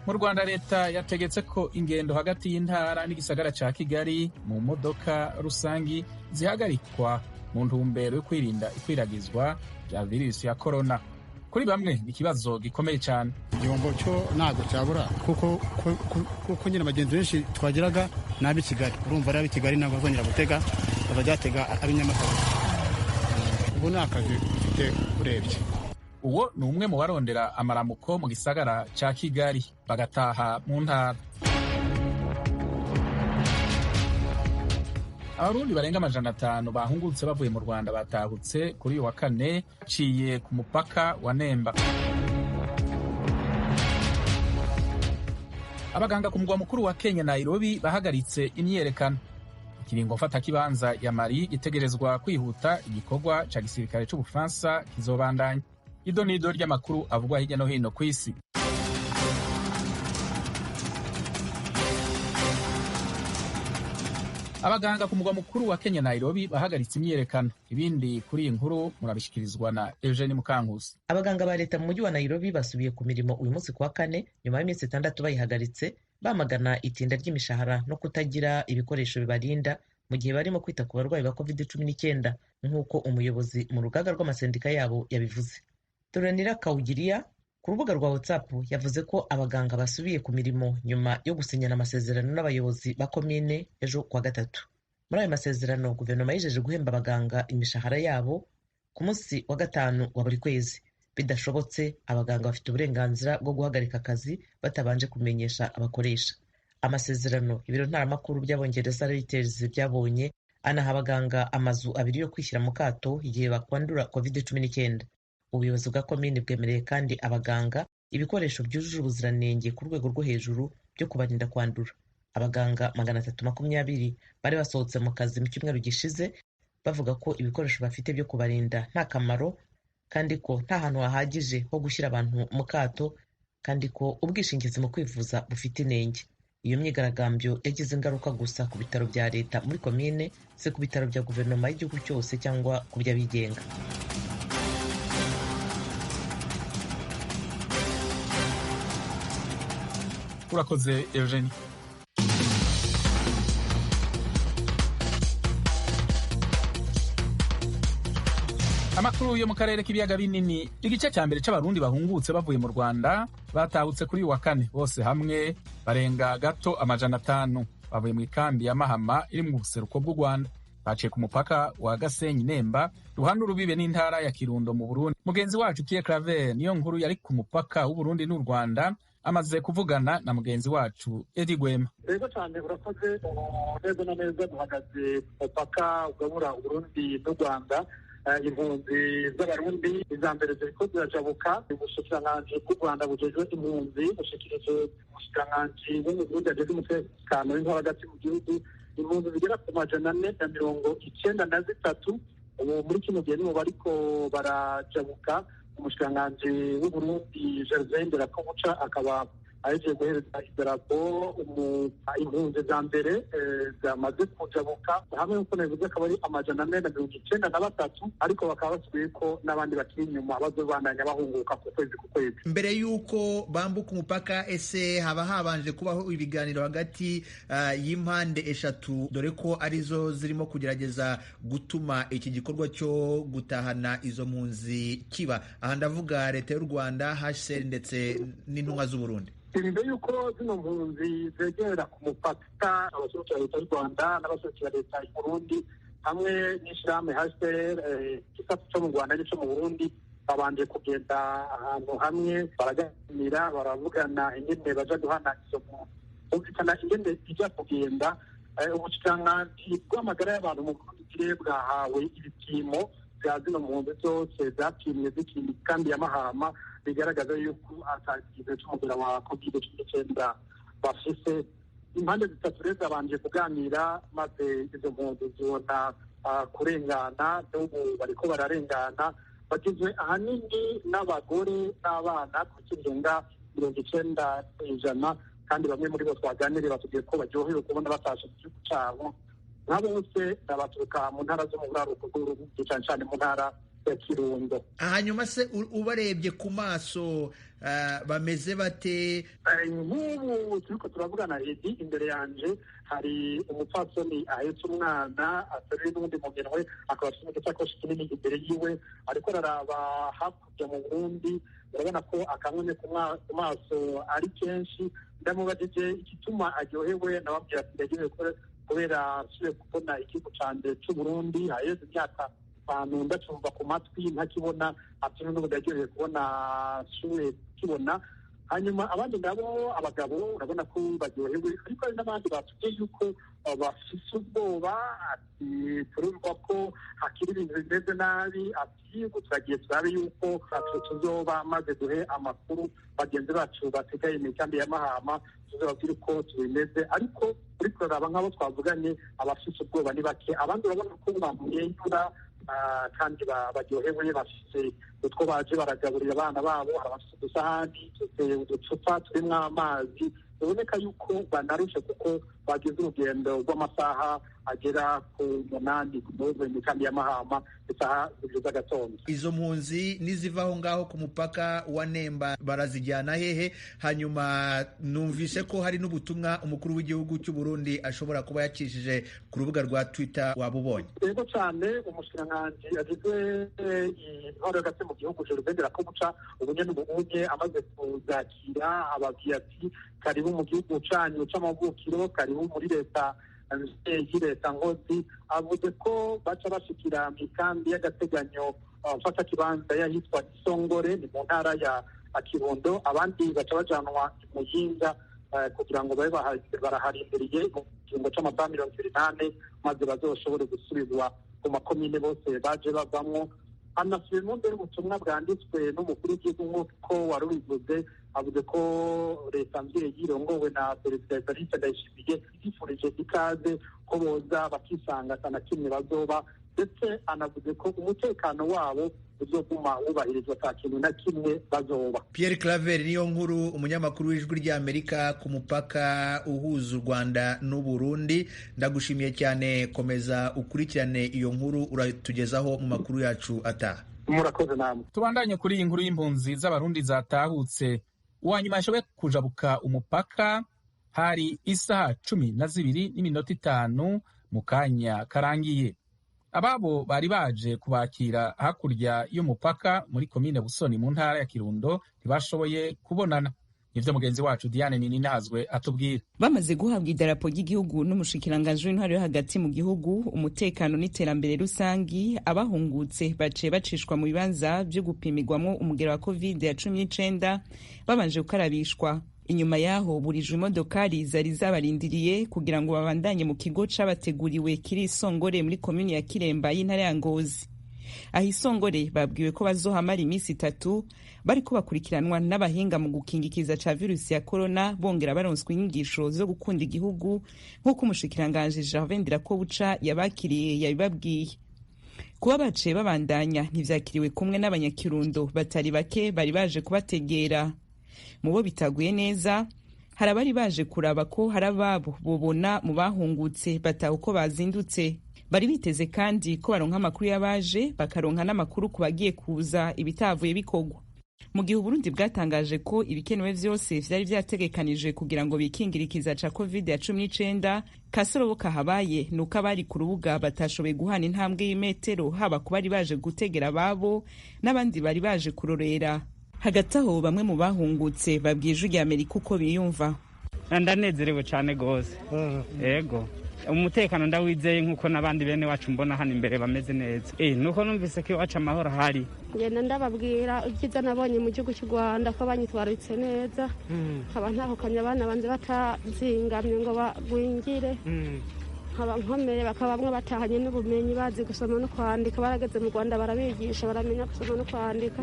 mu Rwanda leta yategetse ko ingendo hagati y'intara n'igisagara ca Kigali mu modoka rusangi zihagarikwa mu ntumbero yo kwirinda ikwiragizwa rya virusi ya corona. Kuri bamwe ni ikibazo gikomeye cyane. Igihombo cyo ntabwo cyabura kuko nyine abagenzi benshi twagiraga n'ab'i Kigali. Urumva rero ab'i Kigali ntabwo bazongera gutega, bazajyatega ab'i Nyamata. Ubu ni akazi ufite urebye. Uwo ni umwe mu barondera amaramuko mu gisagara ca Kigali bagataha mu ntara. Abarundi barenga 500 bahungutse bavuye mu Rwanda batahutse kuri uyu wa kane baciye ku mupaka wa Nemba. Abaganga ku mugwa mukuru wa Kenya Nairobi bahagaritse imyiyerekano. Ikiringo mfata kibanza ya Mali gitegerezwa kwihuta igikorwa ca gisirikare c'Ubufaransa kizobandanya. Ido nido ry'amakuru avugwa hirya no hino ku isi. Abaganga ku mugwa mukuru wa Kenya Nairobi bahagaritse imyiyerekano. Ibindi kuri iyi nkuru murabishikirizwa na Eugene Mukankusi. Abaganga ba leta mu mujyi wa Nairobi basubiye ku mirimo uyu munsi kuwa kane nyuma y'iminsi 6 bayihagaritse, bamagana itinda ry'imishahara no kutagira ibikoresho bibarinda mu gihe barimo kwita ku barwayi ba COVID-19 nk'uko umuyobozi mu rugaga rw'amasendika yabo yabivuze. Turanira Kawugiriya ku rubuga rwa WhatsApp yavuze ko abaganga basubiye ku mirimo nyuma yo gusinyana amasezerano n'abayobozi ba komine ejo kuwa gatatu. Muri ayo masezerano guverinoma yijeje guhemba abaganga imishahara yabo ku munsi wa gatanu wa buri kwezi. Bidashobotse abaganga bafite uburenganzira bwo guhagarika akazi batabanje kumenyesha abakoresha. Amasezerano ibiro ntaramakuru by'Abongereza Reuters byabonye anaha abaganga amazu 2 yo kwishyira mu kato igihe bakwandura COVID-19. Ubuyobozi bwa komini bwemereye kandi abaganga ibikoresho byujuje ubuziranenge ku rwego rwo hejuru byo kubarinda kwandura. Abaganga 320 bari basohotse mu kazi mu cyumweru gishize bavuga ko ibikoresho bafite byo kubarinda nta kamaro kandi ko nta hantu hahagije ho gushyira abantu mu kato kandi ko ubwishingizi mu kwivuza bufite inenge. Iyo myigaragambyo yagize ingaruka gusa ku bitaro bya leta muri komine, se ku bitaro bya guverinoma y'igihugu cyose cyangwa ku by'abigenga. Urakoze Eugenie. Amakuru yo mu karere k'ibiyaga binini. Igice cya mbere c'abarundi bahungutse bavuye mu Rwanda batahutse kuri wa kane, bose hamwe barenga gato 500 bavuye mu ikambi ya Mahama iri mu buseruko bw'u Rwanda. Baciye ku mupaka wa Gasenyi Nemba ruhande urubibe n'intara ya Kirundo mu Burundi. Mugenzi wacu Pierre Claver niyo nkuru yari ku mupaka w'u Burundi n'u Rwanda amaze kuvugana na mugenzi wacu Edi Gwema. Rego cyane urakoze. Neza na neza duhagaze ku mupaka ugabura Burundi n'u Rwanda. Impunzi z'abarundi iza mbere ziriko zirajabuka. Ubushikiranganji bw'u Rwanda bujejwe impunzi bushikirije umushikiranganji w'Uburundi ajejwe umutekano w'intwaro hagati mu gihugu. Impunzi zigera ku 493 ubu muri kino gihe nibo bariko barajabuka. Umushikiranganji w'Uburundi Gervain Nderakobuca akaba aje guhereza idarapo impunzi za mbere zamaze kujabuka hamwe n'uko nevuze akaba ari 493 ariko bakaba basubiye ko n'abandi bakiri inyuma bazobandanya bahunguka ku kwezi ku kwezi. Mbere y'uko bambuka umupaka ese haba habanje kubaho ibiganiro hagati y'impande eshatu, dore ko arizo zirimo kugerageza gutuma iki gikorwa cyo gutahana izo mpunzi kiba. Aha ndavuga leta y'u Rwanda, HCR ndetse n'intumwa z'u Burundi. Irinde yuko zino mpunzi zegera ku mupaka abaserukira leta y'u Rwanda n'abaserukira leta y'u Burundi hamwe n'ishirahamwe HCR gisata cyo mu Rwanda n'icyo mu Burundi babanje kugenda ahantu hamwe baraganira baravugana ingene baja guhana izo mpunzi. Umvikana ingene ijya kugenda. Ubushikiranganji bw'amagara y'abantu mu Burundi bwahawe ibipimo bya zino mpunzi zose zapimwe zikindi kandi ya Mahama bigaragaza yuko atagize cy'umugera wa COVID-19 bafise. Impande zitatu rero zabanje kuganira maze izo mpunzi zibona kurengana, n'ubu bariko bararengana. Bagizwe ahanini n'abagore n'abana ku kirenga 90%, kandi bamwe muri bo twaganiriye batubwiye ko baryohewe kubona batashe mu gihugu cyabo. Nabo bose baturuka mu ntara zo mu buraruko bw'urugo cyane cyane mu ntara ya Kirundo. Hanyuma se ubarebye ku maso bameze bate? Nk'ubu turiko turavugana Edi, imbere yanje hari umupfasoni ahetse umwana ateruye n'ubundi mu minwe, akaba afite igisakoshi kinini imbere yiwe, ariko araraba hakurya mu Burundi. Urabona ko akamwene ku maso ari kenshi. Ndamubajije igituma aryohewe, nababwira ati ndagenewe kubera asubiye kubona igihugu canje c'Uburundi, haheze imyaka 5 ndacumva ku matwi ntakibona, ati n'ubu ndagenewe kubona asubiye kukibona. Hanyuma abandi nabo abagabo urabona ko baryohewe, ariko hari n'abandi batubwiye yuko bafise ubwoba, ati turumva ko hakiri ibintu bimeze nabi, ati turagiye turabe yuko tuzoba maze duhe amakuru bagenzi bacu basigaye imigambi ya Mahama, tuzababwira uko tubimeze. Ariko uri kuraraba nk'abo twavuganye, abafise ubwoba ni bake. Abandi urabona ko bamwenyura kandi baryohewe, bafise utwo baje baragaburira abana babo, hari abafise udusahani, uducupa turimwo amazi. Biboneka yuko banarushe kuko bagize urugendo rw'amasaha agera ku 8 kuva imigambi ya Mahama isaha z'agatondo. Izo mpunzi nizivaho ngaho ku mupaka wa Nemba barazijyana hehe? Hanyuma numvise ko hari n'ubutumwa umukuru w'igihugu cy'u Burundi ashobora kuba yakishije ku rubuga rwa Twitter, wabubonye? Yego cyane, umushikiranganji yagize intore hagati mu gihugu Jerubendera ko buca ubunyene ubunye amaze kuzakira ababwiye ati karibu mu gihugu canyu c'amavukiro, karibu muri leta leta Ngozi. Avuze ko baca bashikira mikambi y'agateganyo mfata kibanza yahitwa Isongore, ni mu ntara ya Kirundo. Abandi baca bajanwa mu Muyinga kugira ngo babe baraharindiriye mu kiringo c'amasaha 28 maze bazoshobore gusubizwa ku makomine bose baje bavamwo. Anasubiye mu mbere ubutumwa bwanditswe n'umukuru w'igihugu nk'uko wari ubivuze, avuze ko leta mvyeyi irongowe na Perezida Evariste Ndayishimiye yifurije ikaze ko boza bakisanga atana kimwe bazoba, ndetse anavuze ko umutekano wabo uzoguma wubahirizwa ata kintu na kimwe bazoba. Pierre Claver niyo nkuru, umunyamakuru w'Ijwi ry'Amerika ku mupaka uhuza u Rwanda n'u Burundi. Ndagushimiye cyane, komeza ukurikirane iyo nkuru uratugezaho mu makuru yacu ataha. Murakoze namwe. Tubandanye kuri iyi nkuru y'impunzi z'abarundi zatahutse. Uwanyuma yashoboye kujabuka umupaka hari isaha 12:05 mu kanya karangiye. Ababo bari baje kubakira hakurya y'umupaka muri komine Busoni mu ntara ya Kirundo ntibashoboye kubonana. Nivyo mugenzi wacu Diane Nininazwe atubwira. Bamaze guhabwa idarapo ry'igihugu n'umushikiranganji w'intwaro yo hagati mu gihugu, umutekano n'iterambere rusangi, abahungutse baciye bacishwa mu bibanza byo gupimirwamo umugero wa COVID-19 babanje gukarabishwa. Inyuma yaho burijwe imodokari zari zabarindiriye kugira ngo babandanye mu kigo c'abateguriwe kiri Isongore muri komune ya Kiremba y'intara ya Ngozi. Aho Isongore babwiwe ko bazohamara iminsi 3 bariko bakurikiranwa n'abahinga mu gukingikiza ca virusi ya corona, bongera baronswa inyigisho zo gukunda igihugu nk'uko umushikiranganje Javendera ko buca yabakiriye yabibabwiye. Kuba baciye babandanya ntivyakiriwe kumwe n'abanyakirundo batari bake bari baje kubategera. Mu bo bitaguye neza, hari abari baje kuraba ko hari ababo bobona mu bahungutse bataha uko bazindutse. Bari biteze kandi ko baronka amakuru y'abaje, bakaronka n'amakuru ku bagiye kuza ibitavuye bikogwa. Mu gihe Burundi bwatangaje ko ibikenewe vyose vyari vyategekanije kugira ngo bikingirikiza ca COVID-19, kasorobo kahabaye nuko abari ku rubuga batashoboye guhana intambwe y'imetero, haba ku bari baje gutegera ababo n'abandi bari baje kurorera. Hagati aho bamwe mu bahungutse babwiye Ijwi ry'Amerika uko biyumva. Ndanezerewe cyane gose. Yego. Umutekano ndawizeye nkuko nabandi bene wacu mbona hano imbere bameze neza. Nuko numvise ko iwacu amahoro hari. Ngenda ndababwira ibyiza nabonye mu gihugu cy'u Rwanda ko banyitwaritse neza. Haba ntahukanye abana banze batazingamye ngo bagwingire. Haba nkomere bakaba bamwe batahanye n'ubumenyi bazi gusoma no kwandika, barageze mu Rwanda barabigisha baramenya gusoma no kwandika.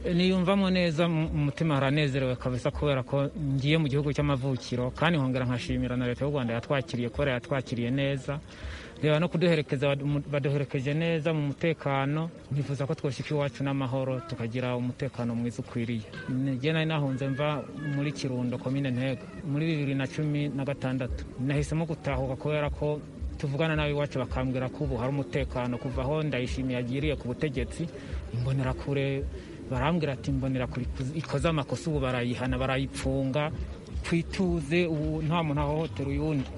Niyumvamo neza mu mutima, haranezerewe kabisa kubera ko ngiye mu gihugu cy'amavukiro, kandi nkongera nkashimira na leta y'u Rwanda yatwakiriye kubera yatwakiriye neza, reba no kuduherekeza baduherekeje neza mu mutekano. Ntifuza ko twoshika iwacu n'amahoro tukagira umutekano mwiza ukwiriye. Ngiye nari nahunze mva muri Kirundo komine Ntega muri 2016, nahisemo gutahuka kubera ko tuvugana nabi iwacu bakambwira ko ubu hari umutekano kuva aho Ndayishimiye agiriye ku butegetsi. Imbonerakure barambwira ati imbonerakure ikoze amakosa ubu barayihana barayipfunga twituze, ubu nta muntu ahohotera uyundi.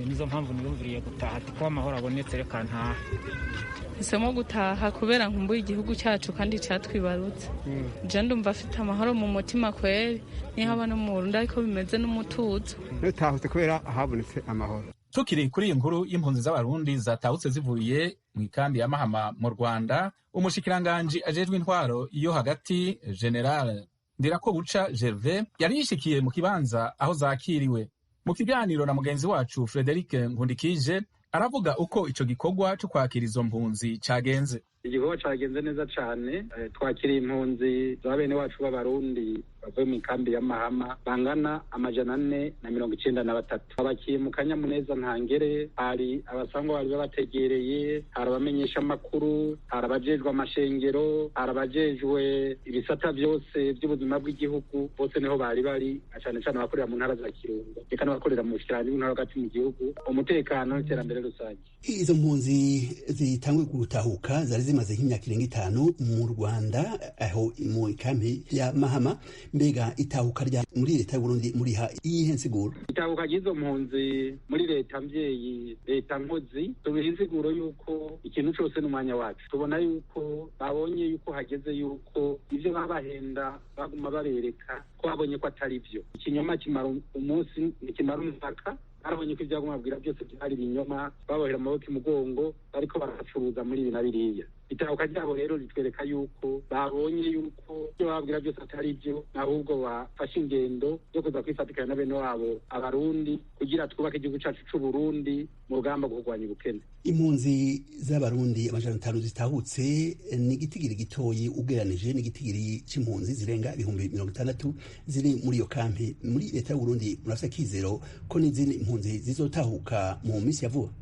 Nizo mpamvu niyumviriye gutaha ati ko amahoro abonetse reka ntaha. Isemo gutaha kubera nkumbuye igihugu cyacu kandi cyatwibarutse. Je ndumva afite amahoro mu mutima kweri, niho abana mu Burundi ariko bimeze n'umutuzo. Natahutse kubera habonetse amahoro. Tukiri kuri iyi nkuru y'impunzi z'abarundi zatahutse zivuye mu ikambi ya Mahama mu Rwanda, umushikiranganji ajejwe intwaro iyo hagati General Ndirakobuca Gervais yari yishikiye mu kibanza aho zakiriwe. Mu kiganiro na mugenzi wacu Frederic Nkundikije aravuga uko ico gikorwa cyo kwakira izo mpunzi cagenze. Igikorwa cagenze neza cane, twakiriye impunzi za bene wacu b'abarundi bavuye mu ikambi ya Mahama bangana 493. Abakiye mu kanyamuneza ntangere, hari abasangwa bari babategereye, hari abamenyesha amakuru, hari abajejwe amashengero, hari abajejwe ibisata byose by'ubuzima bw'igihugu, bose niho bari cyane cyane abakorera mu ntara za Kirundo eka n'abakorera mu bushikiranganje bw'intara hagati mu gihugu, umutekano n'iterambere rusange. Izo mpunzi zitangwe gutahuka zari zimaze nk'imyaka 5 mu Rwanda aho mu ikambi ya Mahama. Mbega itahuka rya muri leta y'u Burundi muri ha iyihe nsiguro? Itahuka ry'izo mpunzi muri leta mvyeyi, leta nkozi, tubiha insiguro yuko ikintu cyose n'umwanya wacu. Tubona yuko babonye yuko hageze yuko ivyo babahenda baguma babereka ko babonye ko atari byo. Ikinyoma kimara umunsi nikimara umwaka. Arabonye ko ivyaguma babwira byose byari ibinyoma, babohera amaboko imugongo ariko baracuruza muri ibi na biriya. Itahuka ryabo rero ritwereka yuko babonye yuko ibyo babwira byose atari byo, ahubwo bafashe ingendo yo kuza kwifatikanya na bene wabo abarundi kugira twubake igihugu cyacu c'u Burundi mu rugamba rwo kurwanya ubukene. Impunzi z'abarundi 500 zitahutse ni igitigiri gitoyi ugeranije n'igitigiri c'impunzi zirenga 60,000 ziri muri iyo kampi. Muri leta y'u Burundi murafite kizero ko n'izindi impunzi zizotahuka mu minsi ya vuba?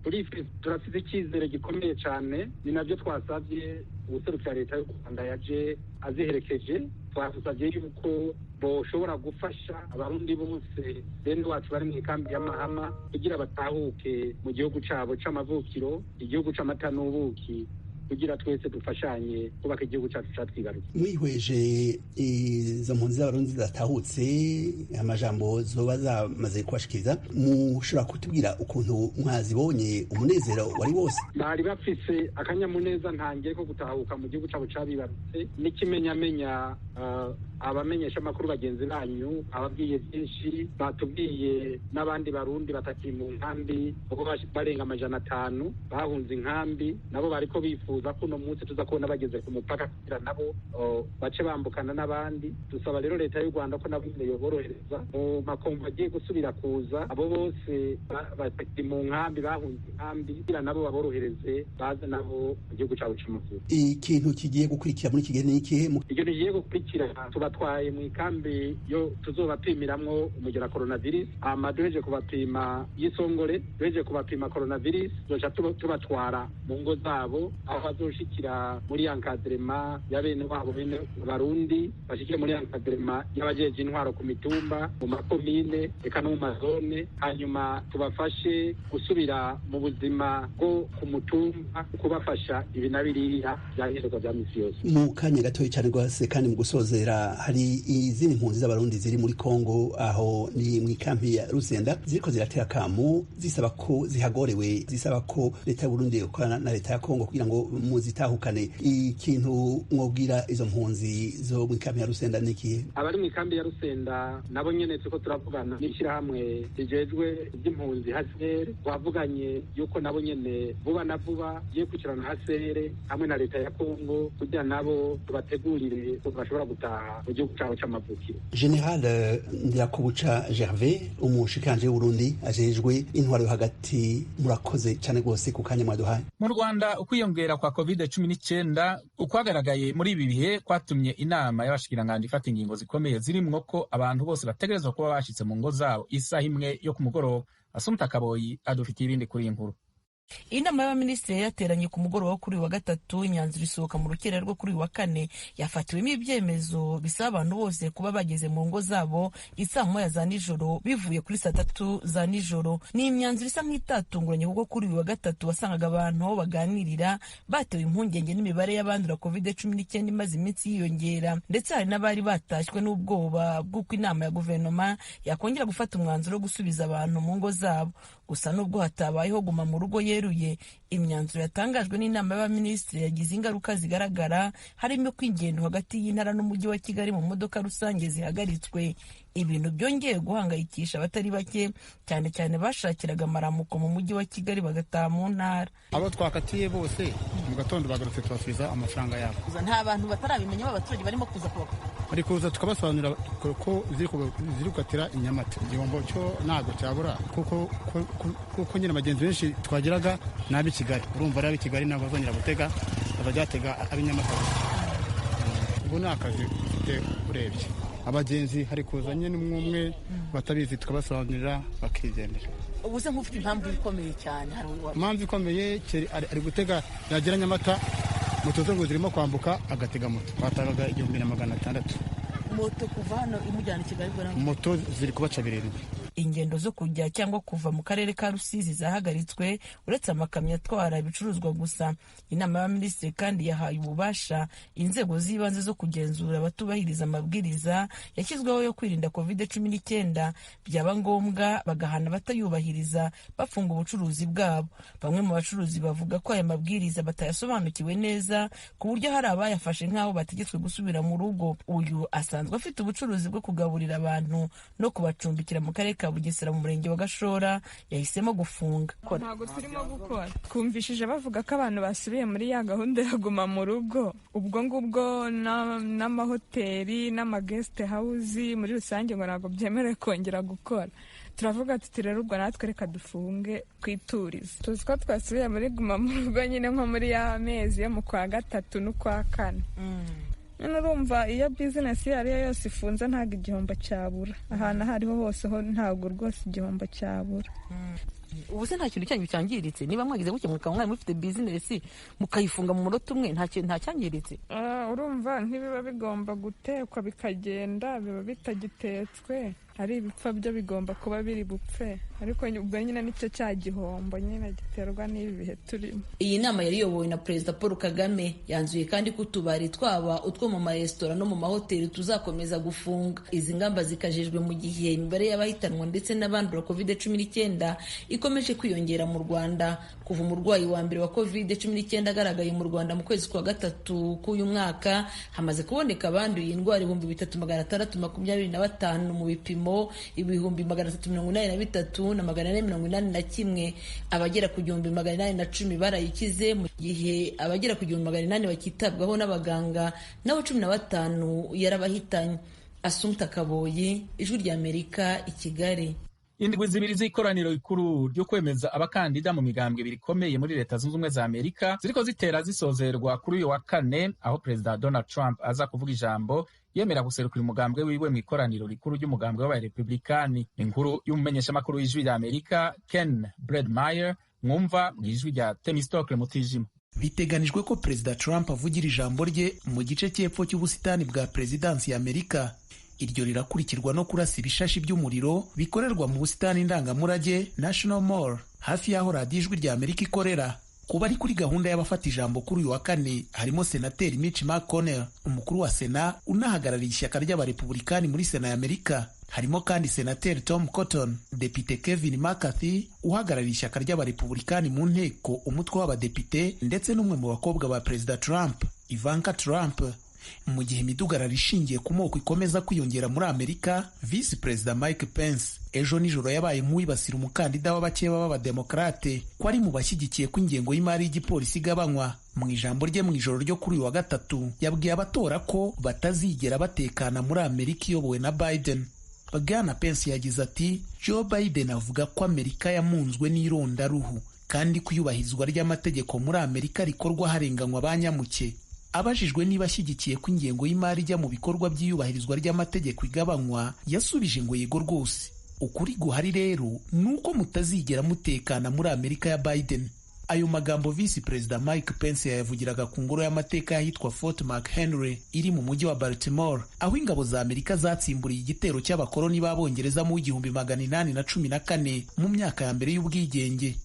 Turafite ikizere gikomeye cyane, ni navyo twasavye ubuserukira leta y'u Rwanda yaje aziherekeje. Twasavye yuko boshobora gufasha abarundi bose bene wacu bari mu ikambi ya Mahama kugira batahuke mu gihugu cabo c'amavukiro, igihugu c'amata n'ubuki, kugira twese dufashanye kubaka igihugu cyacu cyatwibarutse. Mwihweje izo mpunzi z'abarundi zatahutse, amajambo zoba zamaze kubashikiriza, mushobora kutubwira ukuntu mwazibonye, umunezero wari wose? Bari bafise akanyamuneza ntangiye ko gutahuka mu gihugu cyabo cabibarutse, n'ikimenyamenya abamenyesha amakuru bagenzi banyu ababwiye byinshi, batubwiye n'abandi barundi batakiri mu nkambi ubwo barenga 500 bahunze inkambi, nabo bariko bifuza ko uno munsi tuza kubona bageze ku mupaka kugira nabo bace bambukana n'abandi. Dusaba rero leta y'u Rwanda ko nabo yoborohereza mu makombo agiye gusubira kuza, abo bose batakiri mu nkambi bahunze inkambi kugira nabo baborohereze baze nabo mu gihugu cyabo cy'amavuko. Ikintu kigiye gukurikira muri kigihe n'ikihe? Ikintu kigiye gukurikira tubatwaye mu ikambi yo tuzobapimiramwo umugera coronavirus, duheje kubapima y'isongore, duheje kubapima coronavirus, zoca tubatwara mu ngo zabo aho bazoshikira muri encadrement ya bene wabo bene Barundi, bashikire muri encadrement y'abajeje intwaro ku mitumba, mu makomine eka no mu mazone, hanyuma tubafashe gusubira mu buzima bwo ku mutumba, kubafasha ibi na biriya byankenerwa bya misi yose. Mu kanya gatoyi cyane rwose kandi mu gusozera, hari izindi mpunzi z'abarundi ziri muri Kongo aho ni mu ikambi ya Rusenda ziriko ziratera kamu zisaba ko zihagorewe, zisaba ko leta y'u Burundi ikorana na leta ya Kongo kugira ngo muzitahukane. Ikintu mwobwira izo mpunzi zo mu ikambi ya Rusenda niki? Abari mu ikambi ya Rusenda nabo nyene turiko turavugana n'ishirahamwe rijejwe iby'impunzi HCR, twavuganye yuko nabo nyene vuba na vuba giye kwikirana HCR hamwe na leta ya Kongo kugira nabo tubategurire ko bashobora gutaha mu gihugu cyabo cy'amavukiro. General Ndirakobuca Gervais, umushikanje w'Urundi ajejwe intwaro yo hagati, murakoze cyane rwose ku kanya mwaduhaye. Mu Rwanda ukwiyongera kwa COVID-19 ukwagaragaye muri ibi bihe kwatumye inama y'abashikiranganje ifata ingingo zikomeye zirimwo ko abantu bose bategerezwa kuba bashitse mu ngo zabo isaha imwe yo ku mugoroba. Asumta Kaboyi adufitiye ibindi kuri iyi nkuru. Iyi nama y'abaminisitiri yateranye ku mugoroba wo kuri uyu wa gatatu, imyanzuro isohoka mu rukerera rwo kuri uyu wa kane. Yafatiwemo ibyemezo bisaba abantu bose kuba bageze mu ngo zabo isaa moya za nijoro bivuye kuri saa tatu za nijoro. Ni imyanzuro isa nk'itatunguranye kuko kuri uyu wa gatatu wasangaga abantu aho baganirira batewe impungenge n'imibare y'abandura COVID-19 imaze iminsi yiyongera, ndetse hari n'abari batashywe n'ubwoba bw'uko inama ya guverinoma yakongera gufata umwanzuro wo gusubiza abantu mu ngo zabo. Gusa nubwo hatabayeho guma mu rugo yeruye, imyanzuro yatangajwe n'inama y'abaminisitiri yagize ingaruka zigaragara, harimo ko ingendo hagati y'intara n'umujyi wa Kigali mu modoka rusange zihagaritswe. Ibintu byongeye guhangayikisha abatari bake, cyane cyane bashakiraga amaramuko mu mujyi wa Kigali bagataha mu ntara. Abo twakatiye bose mu gatondo bagarutse tubasubiza amafaranga yabo. Nta bantu batarabimenya b'abaturage barimo kuza bari kuza tukabasobanurira ko ziri gukatira i Nyamata. Igihombo cyo ntabwo cyabura kuko nyine abagenzi benshi twagiraga n'ab'i Kigali. Urumva rero ab'i Kigali ntabwo bazongera gutega, bazajya ab'i Nyamata. Ubu ni akazi ufite urebye. Abagenzi hari kuzanye n'umwe batabizi tukabasobanurira bakigendera. Ubu se nk'ufite impamvu ikomeye cyane. Impamvu ikomeye ari gutega yagera Nyamata, moto zo zirimo kwambuka agatega moto batagaga 1600. Moto kuva hano imujyana i Kigali bora moto ziri kubaca 7. Ingendo zo kujya cyangwa kuva mu karere ka Rusizi zahagaritswe uretse amakamyo atwara ibicuruzwa gusa. Inama y'abaminisitiri kandi yahaye ububasha inzego z'ibanze zo kugenzura abatubahiriza amabwiriza yashyizweho yo kwirinda COVID-19, byaba ngombwa bagahana batayubahiriza bafunga ubucuruzi bwabo. Bamwe mu bacuruzi bavuga ko aya mabwiriza batayasobanukiwe neza ku buryo hari abayafashe nk'aho bategetswe gusubira mu rugo. Uyu asanzwe afite ubucuruzi bwo kugaburira abantu no kubacumbikira mu karere ka Bugesera mu murenge wa Gashora, yahisemo gufunga. Ntabwo turimo gukora. Twumvishije bavuga ko abantu basubiye muri ya gahunda yo guma mu rugo. Ubwo ngubwo n'amahoteli n'amaguest house muri rusange ngo ntabwo byemerewe kongera gukora. Turavuga tuti rero ubwo natwe reka dufunge twiturize. Tuzi ko twasubiye muri guma mu rugo nyine nko muri ya mezi yo mu kwa gatatu n'ukwa kane. Urumva iyo bizinesi iyo ariyo yose ifunze ntabwo igihombo cyabura. Ahantu aho ariho hose ho ntabwo rwose igihombo cyabura. Ubu se nta kintu cyanyu cyangiritse? Niba mwagize gutya mukaba mwari mufite bizinesi mukayifunga mu munota umwe, nta cyangiritse? Urumva ntibiba bigomba gutekwa bikagenda, biba bitagitetswe. Ari ibipfa byo bigomba kuba biri bupfe, ariko ubwo nyine nicyo cya gihombo nyine giterwa n'ibi bihe turimo. Iyi nama yari iyobowe na Perezida Paul Kagame. Yanzuye kandi ko utubari twaba utwo mu maresitora no mu mahoteli tuzakomeza gufunga. Izi ngamba zikajejwe mu gihe imibare y'abahitanwa ndetse n'abandura COVID-19 ikomeje kwiyongera mu Rwanda. Kuva umurwayi wa mbere wa COVID-19 agaragaye mu Rwanda mu kwezi kwa gatatu k'uyu mwaka, hamaze kuboneka abanduye indwara 3625 mu bipimo 383 na 481. Abagera ku 810 barayikize, mu gihe abagera ku 800 bakitabwaho n'abaganga, naho 15 yarabahitanye. Asumta Kaboyi, Ijwi ry'Amerika, i Kigali. Indwi zibiri z'ikoraniro rikuru ryo kwemeza abakandida mu migambwe ibiri ikomeye muri Leta Zunze Ubumwe za Amerika ziriko zitera zisozerwa kuri uyu wa kane, aho Perezida Donald Trump aza kuvuga ijambo yemera guserukira umugambwe wiwe mu ikoraniro rikuru ry'umugambwe w'abarepublikani. Inkuru y'umumenyeshamakuru w'Ijwi ry'Amerika Ken Bredmeyer, mwumva mu ijwi rya Temistokle Mutijima. Biteganijwe ko Perezida Trump avugira ijambo rye mu gice cy'epfo cy'ubusitani bwa Perezidansi ya Amerika. Iryo rirakurikirwa no kurasa ibishashi by'umuriro bikorerwa mu busitani ndangamurage National Mall, hafi y'aho radiyo Ijwi ry'Amerika ikorera. Kuba ari kuri gahunda y'abafata ijambo kuri uyu wa kane harimo Senateri Mitch McConnell, umukuru wa Sena unahagarariye ishyaka ry'abarepublikani muri Sena y'Amerika. Harimo kandi Senateri Tom Cotton, Depite Kevin McCarthy uhagarariye ishyaka ry'abarepublikani mu nteko umutwe w'abadepite, ndetse n'umwe mu bakobwa ba Perezida Trump, Ivanka Trump. Mu gihe imidugararo ishingiye ku moko ikomeza kwiyongera muri Amerika, Visi Perezida Mike Pence ejo nijoro yabaye nk'uwibasira umukandida w'abakeba b'abademokrate ko ari mu bashyigikiye ko ingengo y'imari y'igipolisi igabanywa. Mu ijambo rye mu ijoro ryo kuri uyu wa gatatu, yabwiye abatora ko batazigera batekana muri Amerika iyobowe na Biden. Bwana Pence yagize ati, Joe Biden avuga ko Amerika yamunzwe n'irondaruhu kandi ko iyubahirizwa ry'amategeko muri Amerika rikorwa harenganywa abanyamuke. Abajijwe niba ashyigikiye ko ingengo y'imari ijya mu bikorwa by'iyubahirizwa ry'amategeko igabanywa, yasubije ngo yego rwose. Ukuri guhari rero ni uko mutazigera mutekana muri Amerika ya Biden. Ayo magambo visi perezida Mike Pence yayavugiraga ku ngoro y'amateka y'ahitwa Fort McHenry iri mu mujyi wa Baltimore, aho ingabo za Amerika zatsimburiye igitero cy'abakoloni b'Abongereza mu 1814 mu myaka ya mbere y'ubwigenge.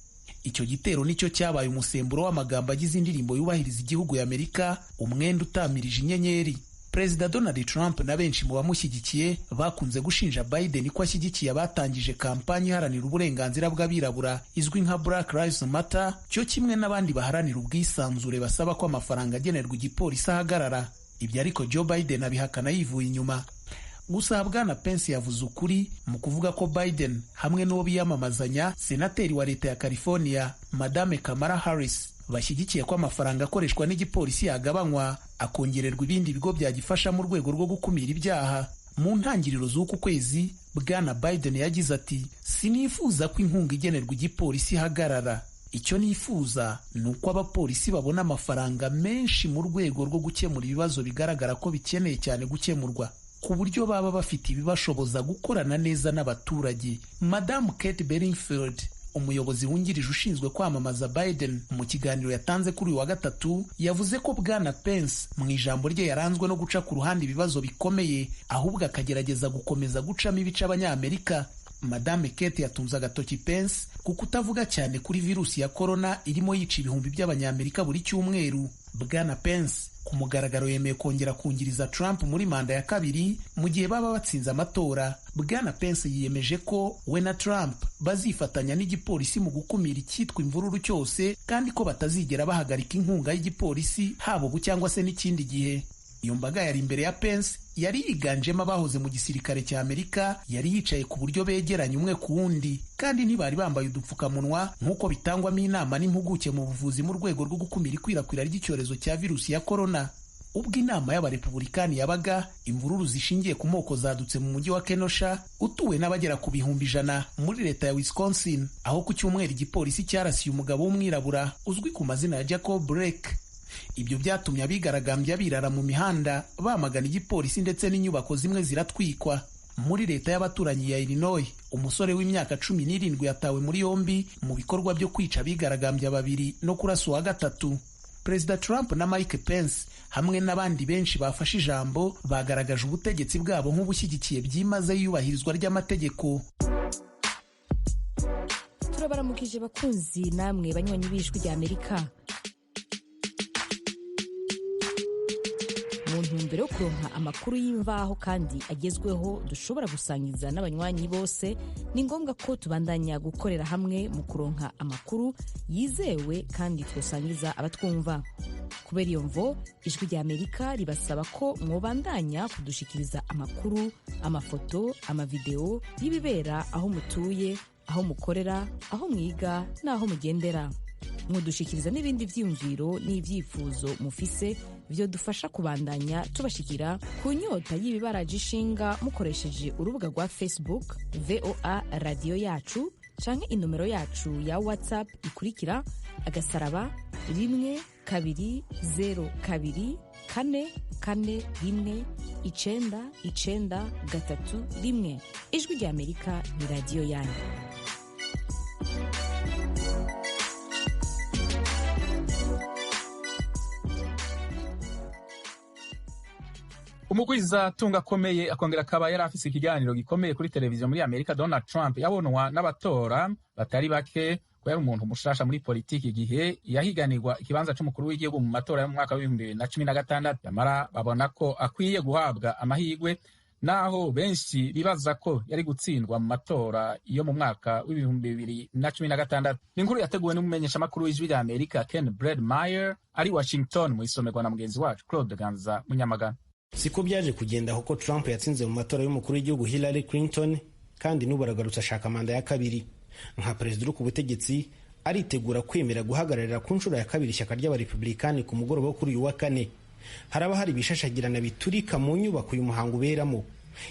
Icyo gitero nicyo cyabaye umusemburo w'amagambo agize indirimbo yubahiriza igihugu y'Amerika, umwenda utamirije inyenyeri. Perezida Donald Trump na benshi mu bamushyigikiye bakunze gushinja Biden ko ashyigikiye abatangije kampani iharanira uburenganzira bw'abirabura izwi nka Black Lives Matter, cyo kimwe n'abandi baharanira ubwisanzure basaba ko amafaranga agenerwa igipolisi ahagarara. Ibyo ariko Joe Biden abihakana yivuye inyuma. Gusa Bwana Pence yavuze ukuri mu kuvuga ko Biden hamwe n'uwo biyamamazanya, senateri wa leta ya California Madame Kamala Harris, bashyigikiye ko amafaranga akoreshwa n'igipolisi yagabanywa akongererwa ibindi bigo byagifasha mu rwego rwo gukumira ibyaha. Mu ntangiriro z'uku kwezi, Bwana Biden yagize ati, sinifuza ko inkunga igenerwa igipolisi ihagarara. Icyo nifuza ni uko abapolisi babona amafaranga menshi mu rwego rwo gukemura ibibazo bigaragara ko bikeneye cyane gukemurwa, ku buryo baba bafite ibibashoboza gukorana neza n'abaturage. Madamu Kate Bedingfield, umuyobozi wungirije ushinzwe kwamamaza Biden, mu kiganiro yatanze kuri uyu wa gatatu, yavuze ko Bwana Pence mu ijambo rye yaranzwe no guca ku ruhande ibibazo bikomeye, ahubwo akagerageza gukomeza gucamo ibice Abanyamerika. Madame Kate yatunze agatoki Pence ku kutavuga cyane kuri virusi ya corona irimo yica ibihumbi by'Abanyamerika buri cyumweru. Bwana Pence ku mugaragaro yemeye kongera kungiriza Trump muri manda ya kabiri mu gihe baba batsinze amatora. Bwana Pence yiyemeje ko we na Trump bazifatanya n'igipolisi mu gukumira icyitwa imvururu cyose, kandi ko batazigera bahagarika inkunga y'igipolisi haba ubu cyangwa se n'ikindi gihe. Iyo mbaga yari imbere ya Pence yari yiganjemo abahoze mu gisirikare cya Amerika, yari yicaye ku buryo begeranye umwe ku wundi, kandi ntibari bambaye udupfukamunwa nk'uko bitangwamo inama n'impuguke mu buvuzi mu rwego rwo gukumira ikwirakwira ry'icyorezo cya virusi ya corona. Ubwo inama y'abarepublikani yabaga, imvururu zishingiye ku moko zadutse mu mujyi wa Kenosha utuwe n'abagera ku bihumbi 100 muri leta ya Wisconsin, aho ku cyumweru igipolisi cyarasiye umugabo w'umwirabura uzwi ku mazina ya Jacob Blake. Ibyo byatumye abigaragambya birara mu mihanda bamagana igipolisi, ndetse n'inyubako zimwe ziratwikwa. Muri leta y'abaturanyi ya Illinois, umusore w'imyaka 17 yatawe muri yombi mu bikorwa byo kwica abigaragambya 2 no kurasa uwa 3. Perezida Trump na Mike Pence hamwe n'abandi benshi bafashe ijambo bagaragaje ubutegetsi bwabo nk'ubushyigikiye byimaze iyubahirizwa ry'amategeko. Turabaramukije bakunzi namwe banywanyi b'Ijwi ry'Amerika. Mu ntumbero yo kuronka amakuru y'imvaho kandi agezweho dushobora gusangiza n'abanywanyi bose, ni ngombwa ko tubandanya gukorera hamwe mu kuronka amakuru yizewe kandi twosangiza abatwumva. Kubera iyo mvo, Ijwi ry'Amerika ribasaba ko mwobandanya kudushikiriza amakuru, amafoto, amavideo y'ibibera aho mutuye, aho mukorera, aho mwiga n'aho mugendera. Mudushikiriza n'ibindi vyiyumviro n'ivyifuzo mufise byo dufasha kubandanya tubashikira ku nyota y'ibibaraje ishinga mukoresheje urubuga rwa Facebook VOA Radio Yacu canke inomero yacu ya WhatsApp ikurikira *12024419931. Ijwi ry'Amerika ni radio yanyu. Umugwiza tunga akomeye akongera akaba yari afise ikiganiro gikomeye kuri televiziyo muri Amerika, Donald Trump yabonwa n'abatora batari bake ko yari umuntu mushasha muri politiki igihe yahiganirwa ikibanza c'umukuru w'igihugu mu matora yo mu mwaka wa 2016. Yamara babona ko akwiye guhabwa amahirwe, naho benshi bibaza ko yari gutsindwa mu matora yo mu mwaka wa 2016. Inkuru yateguwe n'umumenyeshamakuru w'Ijwi ry'Amerika Ken Bredmeyer ari Washington, mu isomerwa na mugenzi wacu Claude Ganza Munyamagana. Siko byaje kugenda kuko Trump yatsinze mu matora y'umukuru w'igihugu Hillary Clinton, kandi n'ubu aragarutse ashaka manda ya kabiri. Nka perezida uri ku butegetsi aritegura kwemera guhagararira ku nshuro ya kabiri ishyaka ry'abarepublikani ku mugoroba wo kuri uyu wa kane. Haraba hari ibishashagirana biturika mu nyubako uyu muhango uberamo.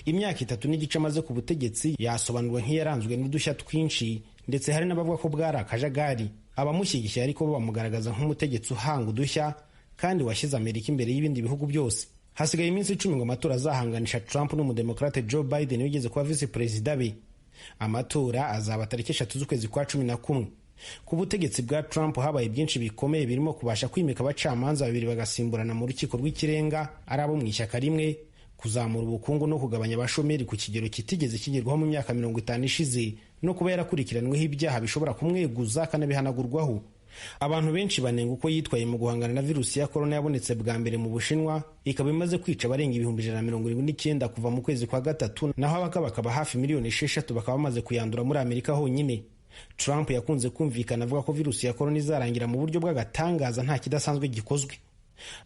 Imyaka 3 n'igice amaze ku butegetsi yasobanurwa nk'iyaranzwe n'udushya twinshi, ndetse hari n'abavuga ko bwari akajagari. Abamushyigikiye ariko bo bamugaragaza nk'umutegetsi uhanga udushya kandi washyize Amerika imbere y'ibindi bihugu byose. Hasigaye iminsi 10 ngo amatora azahanganisha Trump n'umudemokrate Joe Biden wigeze kuba vice perezida be. Amatora azaba tariki 3 z'ukwezi kwa 11. ku butegetsi bwa Trump habaye byinshi bikomeye birimo kubasha kwimika abacamanza babiri bagasimburana mu rukiko rw'ikirenga ari abo mu ishyaka rimwe, kuzamura ubukungu no kugabanya abashomeri ku kigero kitigeze kigerwaho mu myaka 50 ishize, no kuba yarakurikiranweho ibyaha bishobora kumweguza akanabihanagurwaho. Abantu benshi banenga uko yitwaye mu guhangana na virusi ya korona yabonetse bwa mbere mu Bushinwa, ikaba imaze kwica abarenga 179 kuva mu kwezi kwa gatatu, naho abakaba hafi 6,000,000 bakaba bamaze kuyandura muri Amerika honyine. Trump yakunze kumvikana avuga ko virusi ya korona izarangira mu buryo bw'agatangaza nta kidasanzwe gikozwe.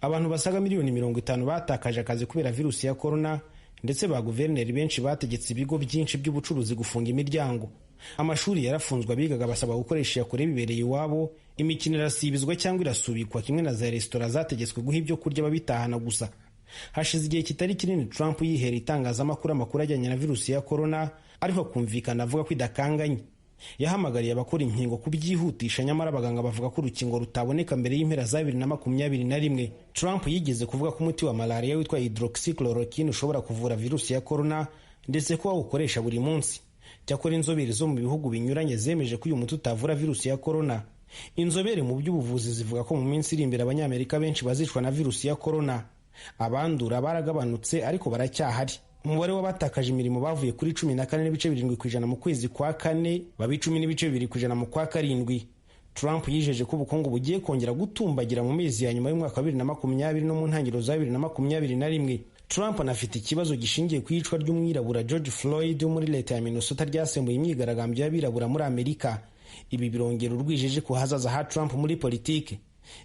Abantu basaga 50,000,000 batakaje akazi kubera virusi ya korona, ndetse ba guverineri benshi bategetse ibigo byinshi by'ubucuruzi gufunga imiryango. Amashuri yarafunzwe, abigaga basaba gukoresha yakure bibereye iwabo, imikino irasibizwa cyangwa irasubikwa, kimwe na za resitora zategetswe guha ibyo kurya babitahana gusa. Hashize igihe kitari kinini Trump yihera itangazamakuru amakuru ajyanye na virusi ya korona, ariko kumvikana avuga ko idakanganye. Yahamagariye abakora inkingo kubyihutisha, nyamara abaganga bavuga ko urukingo rutaboneka mbere y'impera za 2021. Trump yigeze kuvuga ko umuti wa malaria witwa hydroxychloroquine ushobora kuvura virusi ya korona, ndetse ko awukoresha buri munsi. Cyakora inzobere zo mu bihugu binyuranye zemeje ko uyu muti utavura virusi ya korona. Inzobere mu by'ubuvuzi zivuga ko mu minsi iri imbere abanyamerika benshi bazicwa na virusi ya korona. Abandura baragabanutse ariko baracyahari. Umubare w'abatakaje imirimo bavuye kuri 14.7% mu kwezi kwa kane baba 10.2% mu kwa karindwi. Trump yijeje ko ubukungu bugiye kongera gutumbagira mu mezi ya nyuma y'umwaka wa 2020 no mu ntangiriro za 2021. Trump anafite ikibazo gishingiye ku iyicwa ry'umwirabura George Floyd wo muri leta ya Minnesota ryasembuye imyigaragambyo y'abirabura muri Amerika. Ibi birongera urwijeje ku hazaza ha Trump muri politike.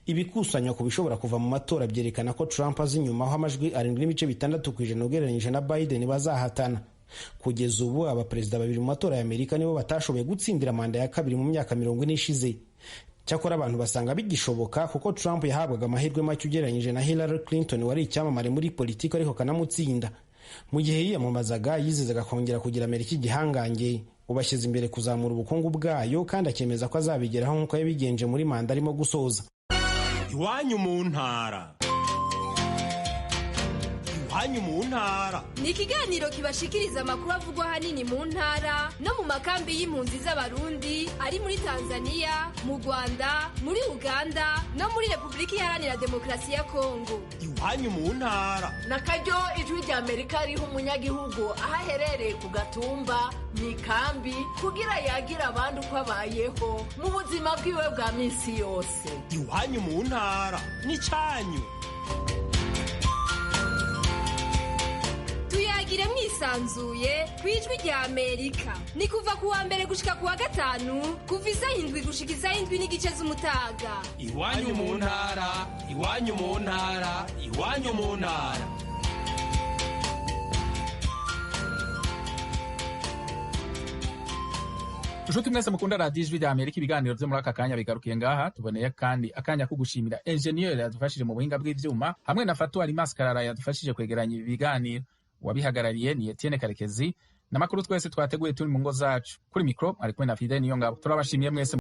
Ibikusanywa ku bishobora kuva mu matora byerekana ko Trump azi inyuma aho amajwi 7.6% ugereranyije na Biden bazahatana. Kugeza ubu abaperezida babiri mu matora ya Amerika nibo batashoboye gutsindira manda ya kabiri mu myaka 40 ishize. Cyakora abantu basanga bigishoboka kuko Trump yahabwaga amahirwe make ugereranyije na Hillary Clinton wari icyamamare muri politiki ariko kanamutsinda. Mu gihe yiyamamazaga yizezaga kongera kugira Amerika igihangange, ubashyize imbere kuzamura ubukungu bwayo kandi akemeza ko azabigeraho nk'uko yabigenje muri manda arimo gusoza. Iwanyu mu ntara. Iwanyu mu ntara ni ikiganiro kibashikiriza amakuru avugwa hanini mu ntara no mu makambi y'impunzi z'abarundi ari muri Tanzania, mu Rwanda, muri Uganda no muri Repubulika Iharanira Demokarasi ya Kongo. Iwanyu mu ntara nakaryo ijwi rya Amerika riha umunyagihugu aho aherereye ku gatumba mu ikambi kugira yagira abandi uko abayeho mu buzima bwiwe bwa minsi yose. Iwanyu mu ntara ni cyanyu. Tuyagire mwisanzuye kwijwi rya Amerika. Ni kuva kuwa mbere gushika kuwa gatanu kuva 7 gushika 7:30 z'umutaga. Iwanyu mu ntara, iwanyu mu ntara, iwanyu mu ntara. Nshuti mwese mukunda radiyo ijwi rya Amerika, ibiganiro byo muri aka kanya bigarukiye ngaha. Tuboneye kandi akanya ko gushimira engineer yadufashije mu buhinga bw'ivyuma hamwe na Fatu Alimas Karara yadufashije kwegeranya ibi biganiro. Wabihagarariye ni Etienne Karekezi, n'amakuru twese twateguye turi mu ngo zacu. Kuri mikro ari kumwe na Fidel Niyongabo. Turabashimiye mwese.